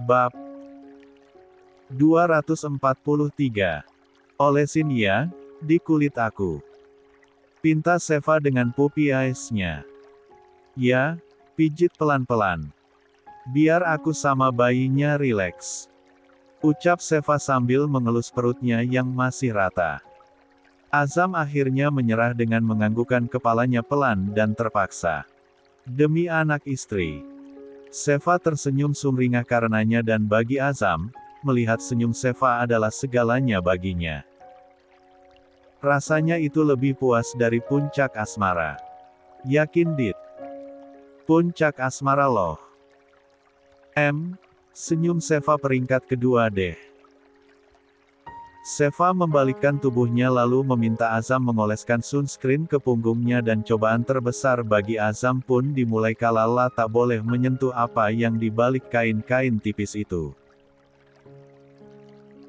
Bab 243. Olesin ya, di kulit aku. Pinta Sheva dengan puppy eyes-nya. Ya, pijit pelan-pelan. Biar aku sama bayinya rileks. Ucap Sheva sambil mengelus perutnya yang masih rata. Azam akhirnya menyerah dengan menganggukkan kepalanya pelan dan terpaksa. Demi anak istri. Sheva tersenyum sumringah karenanya dan bagi Azam, melihat senyum Sheva adalah segalanya baginya. Rasanya itu lebih puas dari puncak asmara. Yakin Dit? Puncak asmara loh. Senyum Sheva peringkat kedua deh. Sheva membalikkan tubuhnya lalu meminta Azam mengoleskan sunscreen ke punggungnya dan cobaan terbesar bagi Azam pun dimulai kalala tak boleh menyentuh apa yang di balik kain-kain tipis itu.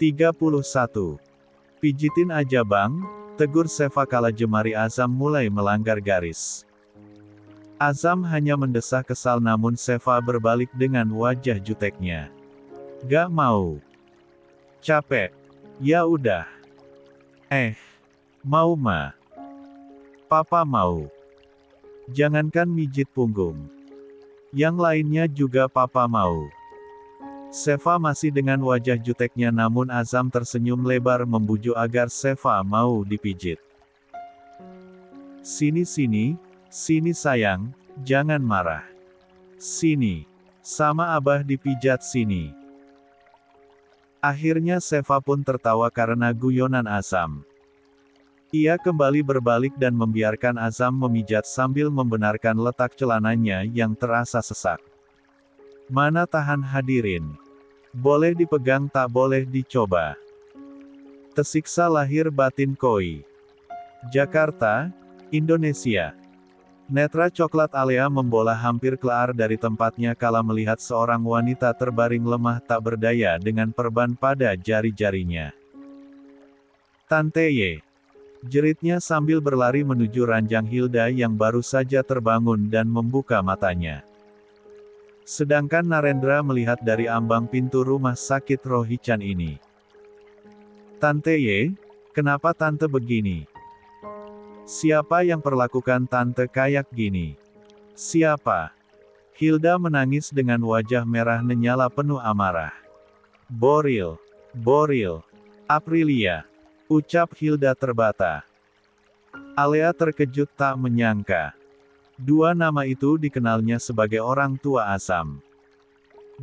31. Pijitin aja bang, tegur Sheva kala jemari Azam mulai melanggar garis. Azam hanya mendesah kesal namun Sheva berbalik dengan wajah juteknya. Gak mau. Capek. Ya udah. Mau ma. Papa mau. Jangankan mijit punggung. Yang lainnya juga papa mau. Sheva masih dengan wajah juteknya namun Azam tersenyum lebar membujuk agar Sheva mau dipijit. Sini sayang, jangan marah. Sini. Sama abah dipijat sini. Akhirnya Sheva pun tertawa karena guyonan Azam. Ia kembali berbalik dan membiarkan Azam memijat sambil membenarkan letak celananya yang terasa sesak. Mana tahan hadirin. Boleh dipegang tak boleh dicoba. Tersiksa lahir batin Koi. Jakarta, Indonesia. Netra coklat Alea membola hampir keluar dari tempatnya kala melihat seorang wanita terbaring lemah tak berdaya dengan perban pada jari-jarinya. Tante Ye. Jeritnya sambil berlari menuju ranjang Hilda yang baru saja terbangun dan membuka matanya. Sedangkan Narendra melihat dari ambang pintu rumah sakit Rohichan ini. Tante Ye, kenapa tante begini? Siapa yang perlakukan tante kayak gini? Siapa? Hilda menangis dengan wajah merah menyala penuh amarah. Boril. Aprilia. Ucap Hilda terbata. Alea terkejut tak menyangka. Dua nama itu dikenalnya sebagai orang tua Azam.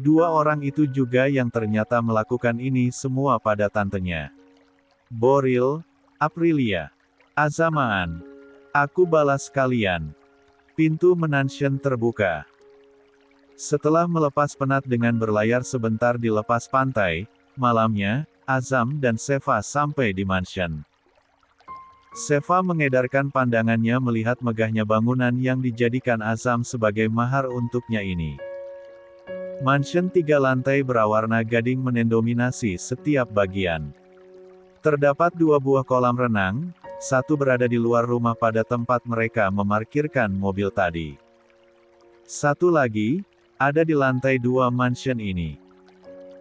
Dua orang itu juga yang ternyata melakukan ini semua pada tantenya. Boril, Aprilia. Azamaan. Aku balas kalian. Pintu mansion terbuka. Setelah melepas penat dengan berlayar sebentar di lepas pantai, malamnya, Azam dan Sheva sampai di mansion. Sheva mengedarkan pandangannya melihat megahnya bangunan yang dijadikan Azam sebagai mahar untuknya ini. Mansion 3 lantai berwarna gading mendominasi setiap bagian. Terdapat 2 buah kolam renang, satu berada di luar rumah pada tempat mereka memarkirkan mobil tadi. Satu lagi, ada di lantai 2 mansion ini.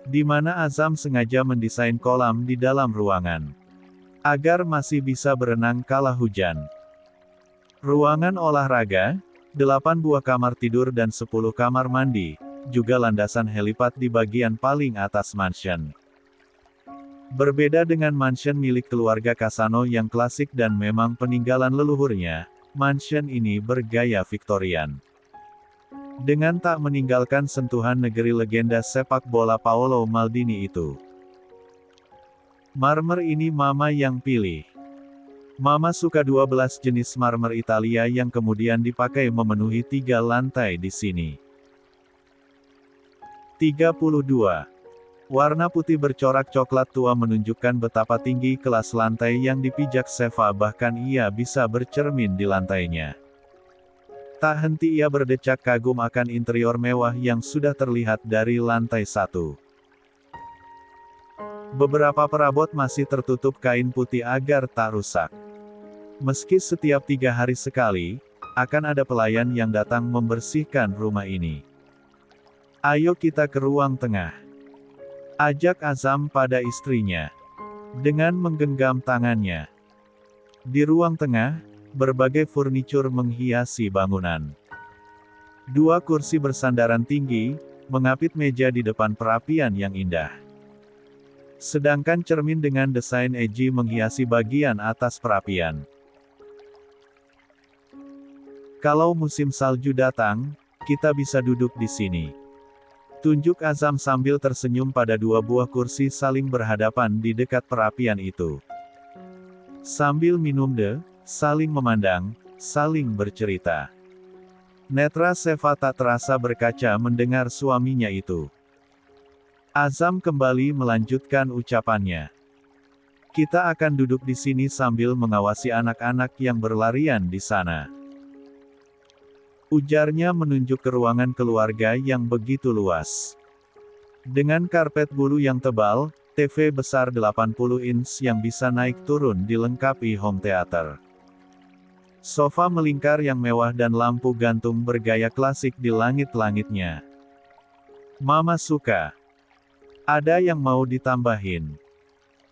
Di mana Azam sengaja mendesain kolam di dalam ruangan. Agar masih bisa berenang kala hujan. Ruangan olahraga, 8 buah kamar tidur dan 10 kamar mandi, juga landasan helipad di bagian paling atas mansion. Berbeda dengan mansion milik keluarga Kasano yang klasik dan memang peninggalan leluhurnya, mansion ini bergaya Victorian. Dengan tak meninggalkan sentuhan negeri legenda sepak bola Paolo Maldini itu. Marmer ini Mama yang pilih. Mama suka 12 jenis marmer Italia yang kemudian dipakai memenuhi 3 lantai di sini. 32. Warna putih bercorak coklat tua menunjukkan betapa tinggi kelas lantai yang dipijak Sheva bahkan ia bisa bercermin di lantainya. Tak henti ia berdecak kagum akan interior mewah yang sudah terlihat dari lantai 1. Beberapa perabot masih tertutup kain putih agar tak rusak. Meski setiap 3 hari sekali, akan ada pelayan yang datang membersihkan rumah ini. Ayo kita ke ruang tengah. Ajak Azam pada istrinya. Dengan menggenggam tangannya. Di ruang tengah, berbagai furnitur menghiasi bangunan. Dua kursi bersandaran tinggi, mengapit meja di depan perapian yang indah. Sedangkan cermin dengan desain edgy menghiasi bagian atas perapian. Kalau musim salju datang, kita bisa duduk di sini. Tunjuk Azam sambil tersenyum pada dua buah kursi saling berhadapan di dekat perapian itu. Sambil minum saling memandang, saling bercerita. Netra Seva tak terasa berkaca mendengar suaminya itu. Azam kembali melanjutkan ucapannya. Kita akan duduk di sini sambil mengawasi anak-anak yang berlarian di sana. Ujarnya menunjuk ke ruangan keluarga yang begitu luas. Dengan karpet bulu yang tebal, TV besar 80 inch yang bisa naik turun dilengkapi home theater. Sofa melingkar yang mewah dan lampu gantung bergaya klasik di langit-langitnya. Mama suka. Ada yang mau ditambahin?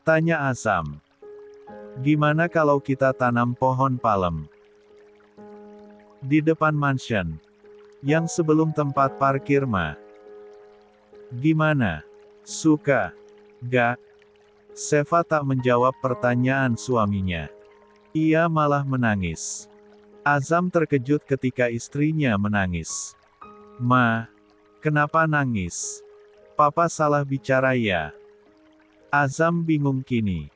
Tanya Azam. Gimana kalau kita tanam pohon palem? Di depan mansion. Yang sebelum tempat parkir mah. Gimana? Suka? Gak? Seva tak menjawab pertanyaan suaminya. Ia malah menangis. Azam terkejut ketika istrinya menangis. Ma, kenapa nangis? Papa salah bicara ya? Azam bingung kini.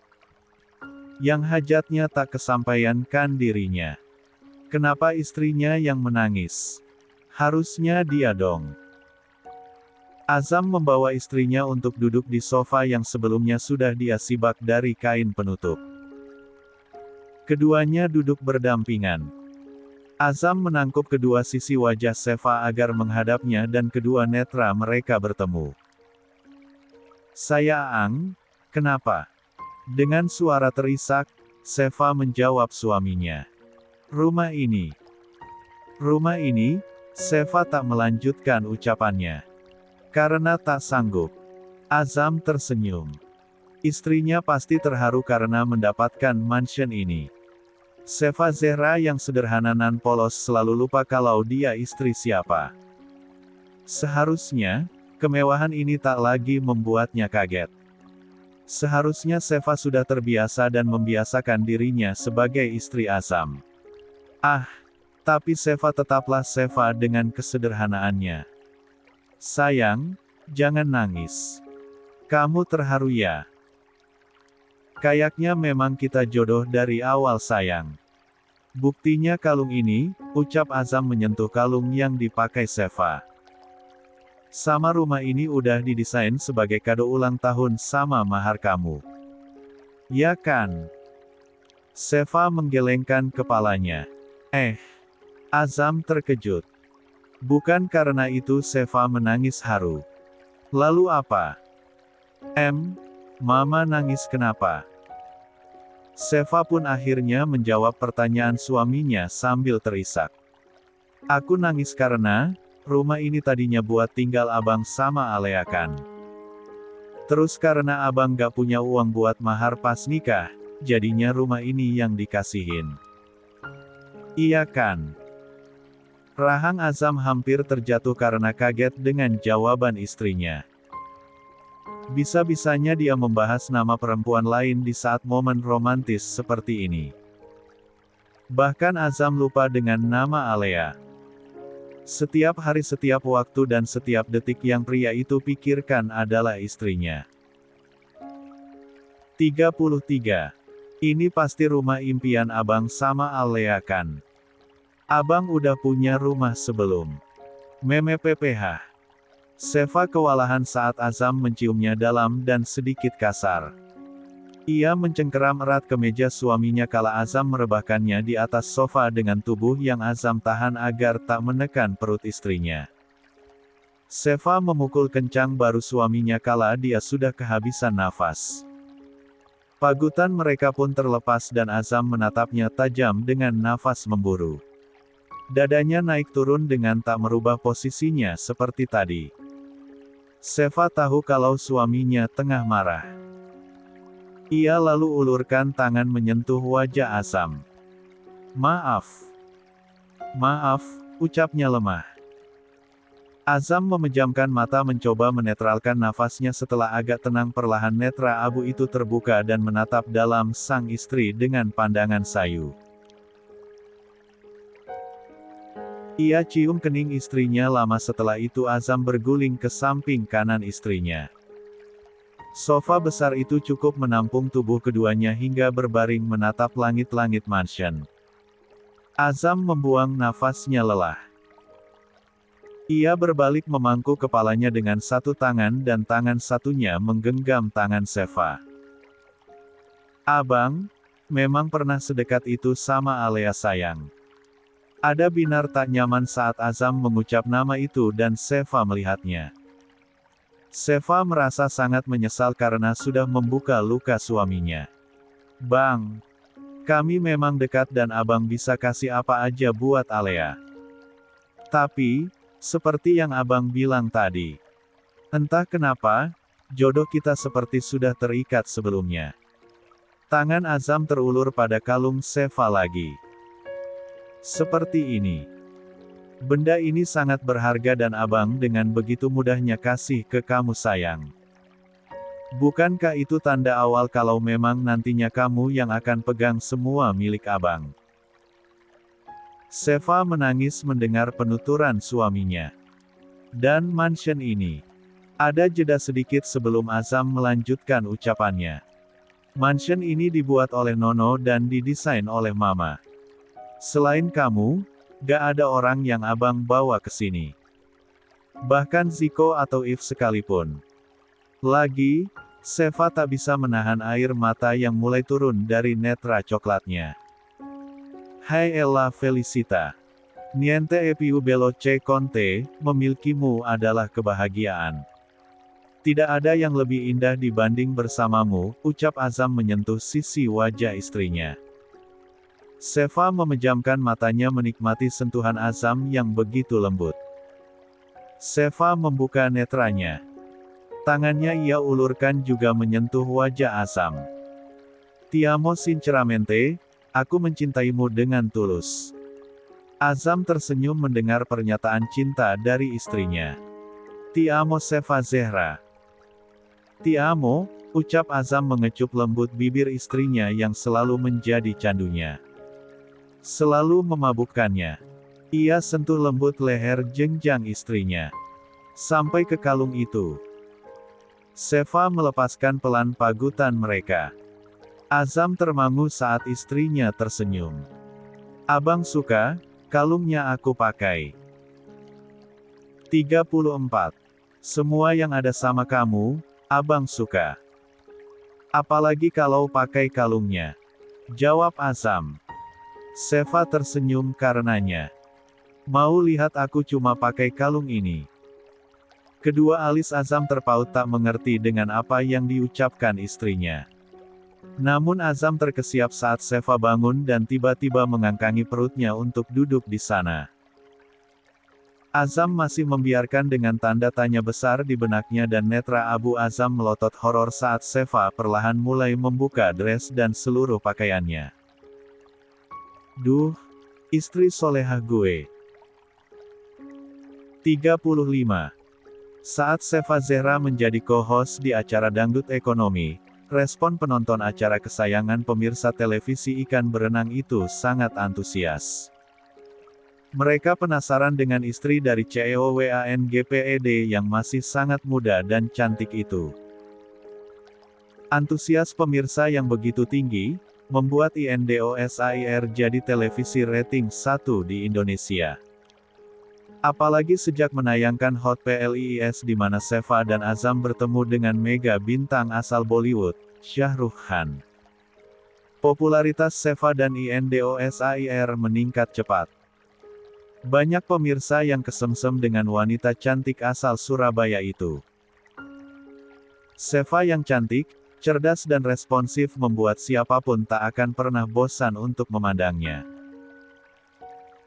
Yang hajatnya tak kesampaian kan dirinya. Kenapa istrinya yang menangis? Harusnya dia dong. Azam membawa istrinya untuk duduk di sofa yang sebelumnya sudah dia sibak dari kain penutup. Keduanya duduk berdampingan. Azam menangkup kedua sisi wajah Seva agar menghadapnya dan kedua netra mereka bertemu. Saya Aang, kenapa? Dengan suara terisak, Seva menjawab suaminya. Rumah ini. Rumah ini, Seva tak melanjutkan ucapannya. Karena tak sanggup. Azam tersenyum. Istrinya pasti terharu karena mendapatkan mansion ini. Seva Zehra yang sederhana nan polos selalu lupa kalau dia istri siapa. Seharusnya, kemewahan ini tak lagi membuatnya kaget. Seharusnya Seva sudah terbiasa dan membiasakan dirinya sebagai istri Azam. Tapi Seva tetaplah Seva dengan kesederhanaannya. Sayang, jangan nangis. Kamu terharu ya? Kayaknya memang kita jodoh dari awal sayang. Buktinya kalung ini, ucap Azam menyentuh kalung yang dipakai Seva. Sama rumah ini udah didesain sebagai kado ulang tahun sama mahar kamu. Ya kan? Seva menggelengkan kepalanya. Azam terkejut. Bukan karena itu Seva menangis haru. Lalu apa? Mama nangis kenapa? Seva pun akhirnya menjawab pertanyaan suaminya sambil terisak. Aku nangis karena, rumah ini tadinya buat tinggal abang sama Alea kan. Terus karena abang gak punya uang buat mahar pas nikah, jadinya rumah ini yang dikasihin. Iya kan? Rahang Azam hampir terjatuh karena kaget dengan jawaban istrinya. Bisa-bisanya dia membahas nama perempuan lain di saat momen romantis seperti ini. Bahkan Azam lupa dengan nama Alea. Setiap hari, setiap waktu dan setiap detik yang pria itu pikirkan adalah istrinya. 33. Ini pasti rumah impian abang sama Alea kan? Abang udah punya rumah sebelum. Meme PPH. Seva kewalahan saat Azam menciumnya dalam dan sedikit kasar. Ia mencengkeram erat ke meja suaminya kala Azam merebahkannya di atas sofa dengan tubuh yang Azam tahan agar tak menekan perut istrinya. Seva memukul kencang baru suaminya kala dia sudah kehabisan nafas. Pagutan mereka pun terlepas dan Azam menatapnya tajam dengan nafas memburu. Dadanya naik turun dengan tak merubah posisinya seperti tadi. Seva tahu kalau suaminya tengah marah. Ia lalu ulurkan tangan menyentuh wajah Azam. "Maaf. Maaf," ucapnya lemah. Azam memejamkan mata mencoba menetralkan nafasnya setelah agak tenang perlahan netra abu itu terbuka dan menatap dalam sang istri dengan pandangan sayu. Ia cium kening istrinya lama setelah itu Azam berguling ke samping kanan istrinya. Sofa besar itu cukup menampung tubuh keduanya hingga berbaring menatap langit-langit mansion. Azam membuang nafasnya lelah. Ia berbalik memangku kepalanya dengan satu tangan dan tangan satunya menggenggam tangan Seva. "Abang, memang pernah sedekat itu sama Alea sayang." Ada binar tak nyaman saat Azam mengucap nama itu dan Seva melihatnya. Seva merasa sangat menyesal karena sudah membuka luka suaminya. "Bang, kami memang dekat dan abang bisa kasih apa aja buat Alea. Tapi, seperti yang abang bilang tadi, entah kenapa, jodoh kita seperti sudah terikat sebelumnya." Tangan Azam terulur pada kalung Seva lagi. "Seperti ini. Benda ini sangat berharga dan abang dengan begitu mudahnya kasih ke kamu sayang. Bukankah itu tanda awal kalau memang nantinya kamu yang akan pegang semua milik abang?" Seva menangis mendengar penuturan suaminya. Dan mansion ini. Ada jeda sedikit sebelum Azam melanjutkan ucapannya. "Mansion ini dibuat oleh Nono dan didesain oleh Mama. Selain kamu, gak ada orang yang abang bawa ke sini. Bahkan Ziko atau If sekalipun." Lagi, Seva tak bisa menahan air mata yang mulai turun dari netra coklatnya. "Hai Ella Felicita. Niente e più veloce con te, memilikimu adalah kebahagiaan. Tidak ada yang lebih indah dibanding bersamamu," ucap Azam menyentuh sisi wajah istrinya. Seva memejamkan matanya menikmati sentuhan Azam yang begitu lembut. Seva membuka netranya. Tangannya ia ulurkan juga menyentuh wajah Azam. "Ti amo sinceramente, aku mencintaimu dengan tulus." Azam tersenyum mendengar pernyataan cinta dari istrinya. "Ti amo Seva Zehra." "Ti amo," ucap Azam mengecup lembut bibir istrinya yang selalu menjadi candunya. Selalu memabukkannya. Ia sentuh lembut leher jenjang istrinya. Sampai ke kalung itu. Seva melepaskan pelan pagutan mereka. Azam termangu saat istrinya tersenyum. "Abang suka, kalungnya aku pakai." 34. "Semua yang ada sama kamu, abang suka. Apalagi kalau pakai kalungnya," jawab Azam. Seva tersenyum karenanya. "Mau lihat aku cuma pakai kalung ini?" Kedua alis Azam terpaut tak mengerti dengan apa yang diucapkan istrinya. Namun Azam terkesiap saat Seva bangun dan tiba-tiba mengangkangi perutnya untuk duduk di sana. Azam masih membiarkan dengan tanda tanya besar di benaknya dan netra abu Azam melotot horor saat Seva perlahan mulai membuka dress dan seluruh pakaiannya. "Duh, istri solehah gue." 35. Saat Seva Zehra menjadi co-host di acara Dangdut Ekonomi, respon penonton acara kesayangan pemirsa televisi Ikan Berenang itu sangat antusias. Mereka penasaran dengan istri dari CEO WANGPED yang masih sangat muda dan cantik itu. Antusias pemirsa yang begitu tinggi, membuat INDOSAIR jadi televisi rating 1 di Indonesia. Apalagi sejak menayangkan Hot PLIS di mana Seva dan Azam bertemu dengan mega bintang asal Bollywood, Shah Rukh Khan. Popularitas Seva dan INDOSAIR meningkat cepat. Banyak pemirsa yang kesemsem dengan wanita cantik asal Surabaya itu. Seva yang cantik, cerdas dan responsif membuat siapapun tak akan pernah bosan untuk memandangnya.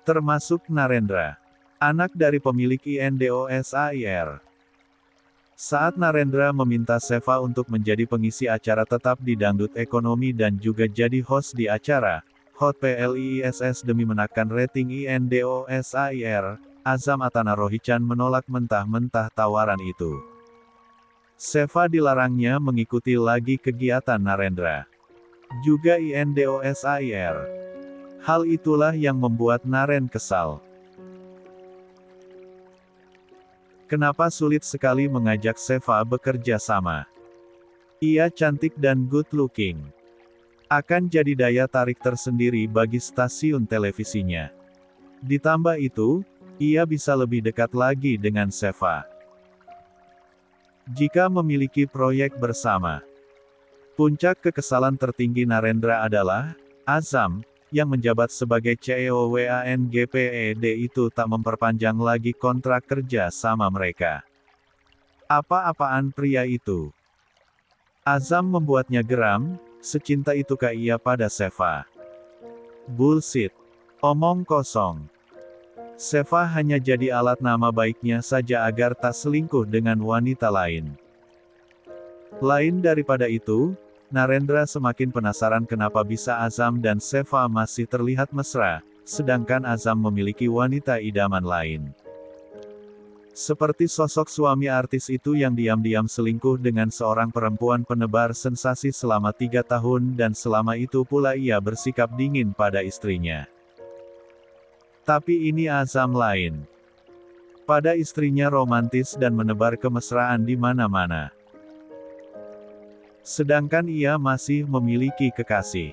Termasuk Narendra, anak dari pemilik INDOSAIR. Saat Narendra meminta Seva untuk menjadi pengisi acara tetap di Dangdut Ekonomi dan juga jadi host di acara Hot PLISS demi menaikkan rating INDOSAIR, Azam Atana Rohichan menolak mentah-mentah tawaran itu. Seva dilarangnya mengikuti lagi kegiatan Narendra. Juga INDOSAIR. Hal itulah yang membuat Naren kesal. Kenapa sulit sekali mengajak Seva bekerja sama? Ia cantik dan good looking. Akan jadi daya tarik tersendiri bagi stasiun televisinya. Ditambah itu, ia bisa lebih dekat lagi dengan Seva. Jika memiliki proyek bersama. Puncak kekesalan tertinggi Narendra adalah, Azam, yang menjabat sebagai CEO WANGPED itu tak memperpanjang lagi kontrak kerja sama mereka. Apa-apaan pria itu? Azam membuatnya geram, secinta itukah ia pada Seva? Bullshit. Omong kosong. Seva hanya jadi alat nama baiknya saja agar tak selingkuh dengan wanita lain. Lain daripada itu, Narendra semakin penasaran kenapa bisa Azam dan Seva masih terlihat mesra, sedangkan Azam memiliki wanita idaman lain. Seperti sosok suami artis itu yang diam-diam selingkuh dengan seorang perempuan penebar sensasi selama 3 tahun dan selama itu pula ia bersikap dingin pada istrinya. Tapi ini Azam lain. Pada istrinya romantis dan menebar kemesraan di mana-mana. Sedangkan ia masih memiliki kekasih.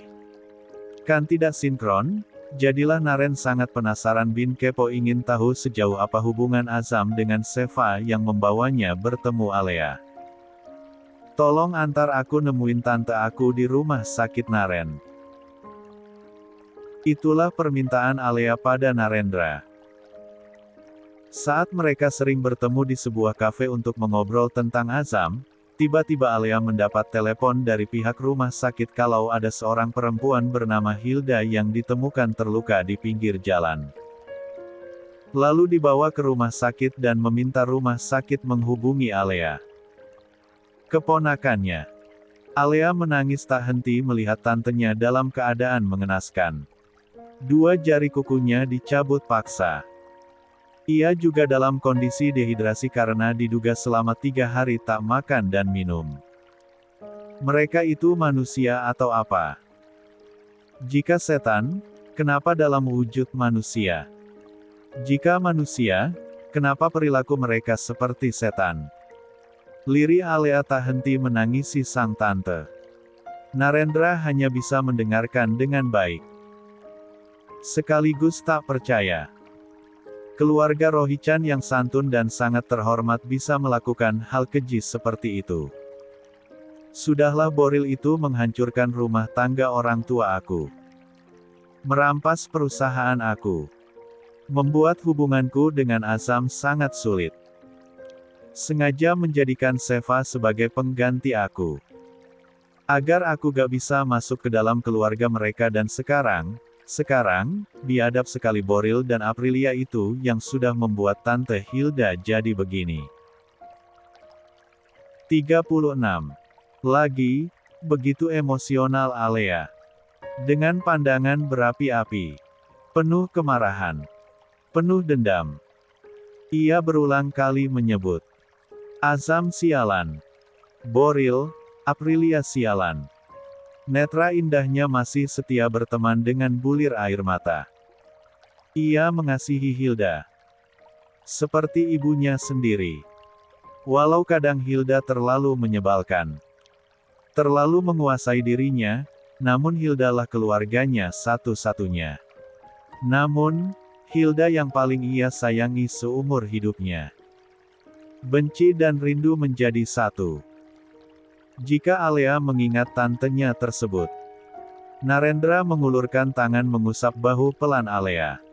Kan tidak sinkron? Jadilah Naren sangat penasaran bin kepo ingin tahu sejauh apa hubungan Azam dengan Seva yang membawanya bertemu Alea. Tolong antar aku nemuin tante aku di rumah sakit Naren. Itulah permintaan Alea pada Narendra. Saat mereka sering bertemu di sebuah kafe untuk mengobrol tentang Azam, tiba-tiba Alea mendapat telepon dari pihak rumah sakit kalau ada seorang perempuan bernama Hilda yang ditemukan terluka di pinggir jalan. Lalu dibawa ke rumah sakit dan meminta rumah sakit menghubungi Alea. Keponakannya. Alea menangis tak henti melihat tantenya dalam keadaan mengenaskan. 2 jari kukunya dicabut paksa. Ia juga dalam kondisi dehidrasi karena diduga selama 3 hari tak makan dan minum. Mereka itu manusia atau apa? Jika setan, kenapa dalam wujud manusia? Jika manusia, kenapa perilaku mereka seperti setan? Lirih Alea tak henti menangisi sang tante. Narendra hanya bisa mendengarkan dengan baik. Sekaligus tak percaya. Keluarga Rohichan yang santun dan sangat terhormat bisa melakukan hal keji seperti itu. Sudahlah Boril itu menghancurkan rumah tangga orang tua aku. Merampas perusahaan aku. Membuat hubunganku dengan Azam sangat sulit. Sengaja menjadikan Seva sebagai pengganti aku. Agar aku gak bisa masuk ke dalam keluarga mereka dan sekarang, biadab sekali Boril dan Aprilia itu yang sudah membuat Tante Hilda jadi begini. 36. Lagi, begitu emosional Alea. Dengan pandangan berapi-api. Penuh kemarahan. Penuh dendam. Ia berulang kali menyebut. Azam sialan. Boril, Aprilia sialan. Netra indahnya masih setia berteman dengan bulir air mata. Ia mengasihi Hilda. Seperti ibunya sendiri. Walau kadang Hilda terlalu menyebalkan. Terlalu menguasai dirinya, namun Hildalah keluarganya satu-satunya. Namun, Hilda yang paling ia sayangi seumur hidupnya. Benci dan rindu menjadi satu. Jika Alea mengingat tantenya tersebut. Narendra mengulurkan tangan mengusap bahu pelan Alea.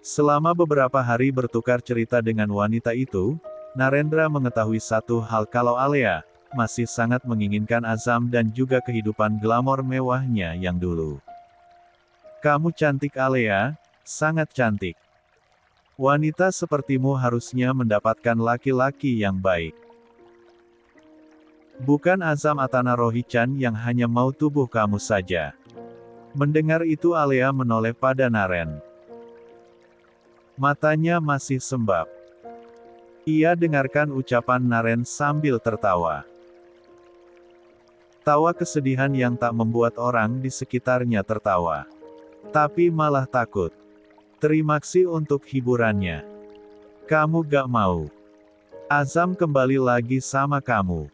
Selama beberapa hari bertukar cerita dengan wanita itu, Narendra mengetahui satu hal kalau Alea masih sangat menginginkan Azam dan juga kehidupan glamor mewahnya yang dulu. Kamu cantik Alea, sangat cantik. Wanita sepertimu harusnya mendapatkan laki-laki yang baik. Bukan Azam Atana Rohichan yang hanya mau tubuh kamu saja. Mendengar itu Alea menoleh pada Naren. Matanya masih sembab. Ia dengarkan ucapan Naren sambil tertawa. Tawa kesedihan yang tak membuat orang di sekitarnya tertawa. Tapi malah takut. Terima kasih untuk hiburannya. Kamu gak mau. Azam kembali lagi sama kamu.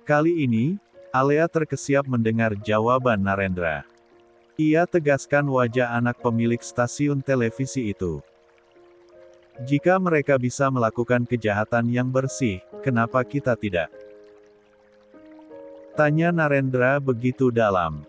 Kali ini, Alea terkesiap mendengar jawaban Narendra. Ia tegaskan wajah anak pemilik stasiun televisi itu. Jika mereka bisa melakukan kejahatan yang bersih, kenapa kita tidak? Tanya Narendra begitu dalam.